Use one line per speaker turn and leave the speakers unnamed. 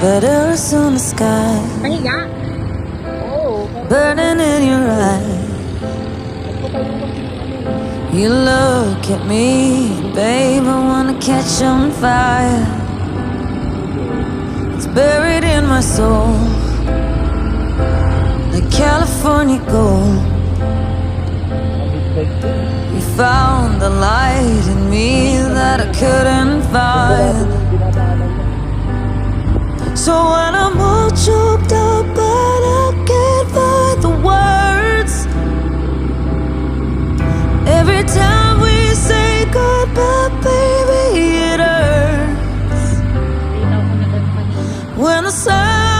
but Arizona sky
Pahiga. Oo.
burning in your eyes. You look at me, babe, I wanna catch on fire. It's buried in my soul, like California gold. You found the light in me that I couldn't find. So when I'm all choked up but I can't find the words, every time we say goodbye, baby, it hurts. When the sun